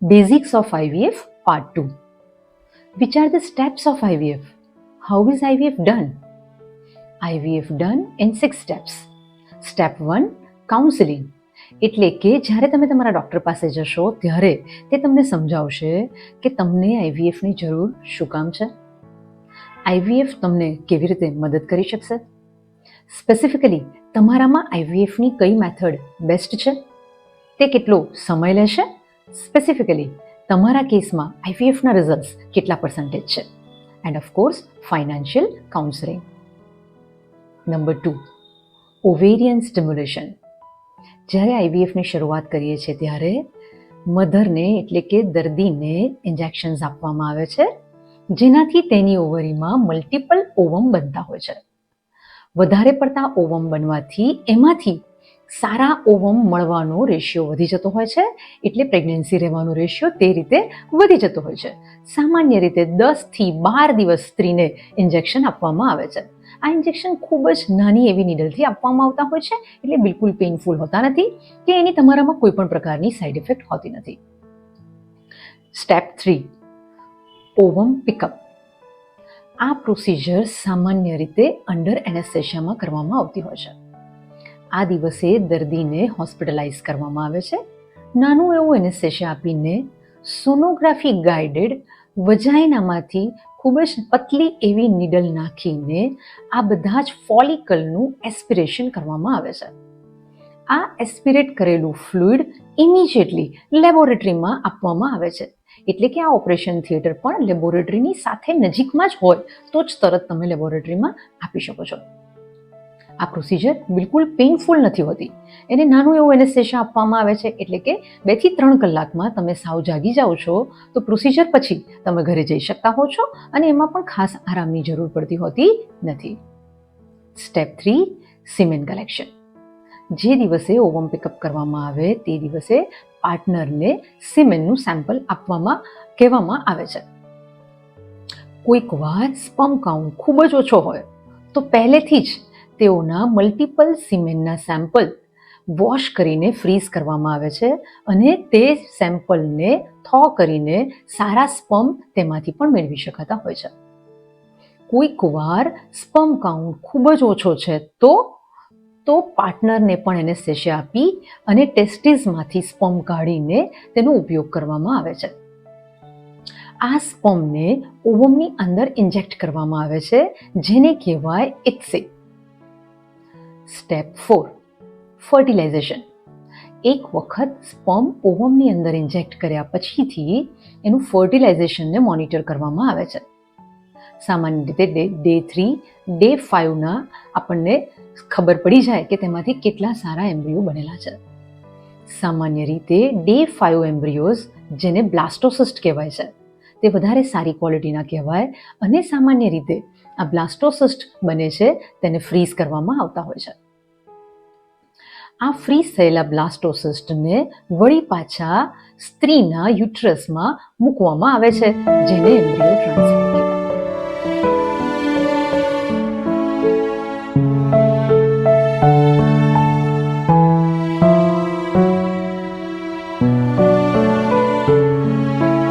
Basics of IVF Part 2. Which are the steps of IVF? How is IVF done? IVF done in 6 steps. Step 1. Counselling. એટલે કે જ્યારે તમે તમારા doctor પાસે જશો ત્યારે તે તમને સમજાવશે કે તમને આઈવીએફની જરૂર શું કામ છે, આઈવીએફ તમને કેવી રીતે મદદ કરી શકશે, સ્પેસિફિકલી તમારામાં આઈવીએફની કઈ મેથડ બેસ્ટ છે, તે કેટલો સમય લેશે, સ્પેસિફિકલી તમારા કેસમાં આઈવીએફના રિઝલ્ટ્સ કેટલા પર્સન્ટેજ છે, and of course financial counselling. Number 2. Ovarian stimulation. જ્યારે આઈવીએફની શરૂઆત કરીએ છીએ ત્યારે મધરને એટલે કે દર્દીને ઇન્જેક્શન્સ આપવામાં આવે છે, જેનાથી તેની ઓવરીમાં મલ્ટિપલ ઓવમ બનતા હોય છે. વધારે પડતા ઓવમ બનવાથી એમાંથી સારા ઓવમ મળવાનો રેશિયો વધી જતો હોય છે, એટલે પ્રેગ્નન્સી રહેવાનો રેશિયો તે રીતે વધી જતો હોય છે. સામાન્ય રીતે 10થી 12 દિવસ સ્ત્રીને ઇન્જેક્શન આપવામાં આવે છે. આ ઇન્જેક્શન ખૂબ જ નાની એવી નીડલથી આપવામાં આવતા હોય છે, એટલે બિલકુલ પેઇનફુલ હોતા નથી કે એની તમારામાં કોઈ પણ પ્રકારની સાઇડ ઇફેક્ટ હોતી નથી. સ્ટેપ 3. Ovum pickup. આ પ્રોસિજર સામાન્ય રીતે અંડર એનેસ્થેશિયામાં કરવામાં આવતી હોય છે. આ દિવસે દર્દીને હોસ્પિટલાઇઝ કરવામાં આવે છે. નાનું એવું એનેસ્થેશિયા આપીને સોનોગ્રાફી ગાઈડેડ વજાઇનામાંથી ખૂબ જ પતલી એવી નીડલ નાખીને આ બધા જ ફોલિકલનું એસ્પિરેશન કરવામાં આવે છે. આ એસ્પિરેટ કરેલું ફ્લુઇડ ઇમિડિયેટલી લેબોરેટરીમાં આપવામાં આવે છે. એટલે કે આ ઓપરેશન થિયેટર પણ લેબોરેટરીની સાથે નજીકમાં જ હોય તો જ તરત તમે લેબોરેટરીમાં આપી શકો છો. આ પ્રોસિજર બિલકુલ પેઇનફુલ નથી હોતી. એને નાનું એવું એનેસ્થેશિયા આપવામાં આવે છે, એટલે કે 2 થી 3 કલાકમાં તમે સાવ જાગી જાઓ છો તો પ્રોસિજર પછી તમે ઘરે જઈ શકતા હો છો અને એમાં પણ ખાસ આરામની જરૂર પડતી હોતી નથી. સ્ટેપ 3. Semen collection. જે દિવસે ઓવમ પિકઅપ કરવામાં આવે તે દિવસે પાર્ટનરને સિમેનનું સેમ્પલ આપવામાં કહેવામાં આવે છે. કોઈક વાર સ્પર્મ કાઉન્ટ ખૂબ જ ઓછો હોય તો પહેલેથી જ તેઓના મલ્ટિપલ સિમેનના સેમ્પલ વોશ કરીને ફ્રીઝ કરવામાં આવે છે અને તે સેમ્પલને થો કરીને સારા સ્પર્મ તેમાંથી પણ મેળવી શકાતા હોય છે. કોઈક વાર સ્પર્મ કાઉન્ટ ખૂબ જ ઓછો છે તો પાર્ટનરને પણ એનેસ્થેશિયા આપી અને ટેસ્ટિસમાંથી સ્પર્મ કાઢીને તેનો ઉપયોગ કરવામાં આવે છે. આ સ્પર્મને ઓવમની અંદર ઇન્જેક્ટ કરવામાં આવે છે, જેને કહેવાય ઇક્સી. સ્ટેપ 4. ફર્ટિલાઇઝેશન. એક વખત સ્પર્મ ઓવમની અંદર ઇન્જેક્ટ કર્યા પછીથી એનું ફર્ટિલાઇઝેશનને મોનિટર કરવામાં આવે છે. સામાન્ય રીતે ડે 3, ડે 5ના આપણને ખબર પડી જાય કે તેમાંથી કેટલા સારા એમ્બ્રિયો બનેલા છે. સામાન્ય રીતે ડે 5 એમ્બ્રિયોઝ, જેને બ્લાસ્ટોસિસ્ટ કહેવાય છે, તે વધારે સારી ક્વોલિટીના કહેવાય અને સામાન્ય રીતે આ બ્લાસ્ટોસિસ્ટ બને છે તેને ફ્રીઝ કરવામાં આવતા હોય છે. આ ફ્રીઝ થયેલા બ્લાસ્ટોસિસ્ટને વળી પાછા સ્ત્રીના યુટ્રસમાં મૂકવામાં આવે છે, જેને એમ્બ્રિયો ટ્રાન્સફર કહેવાય.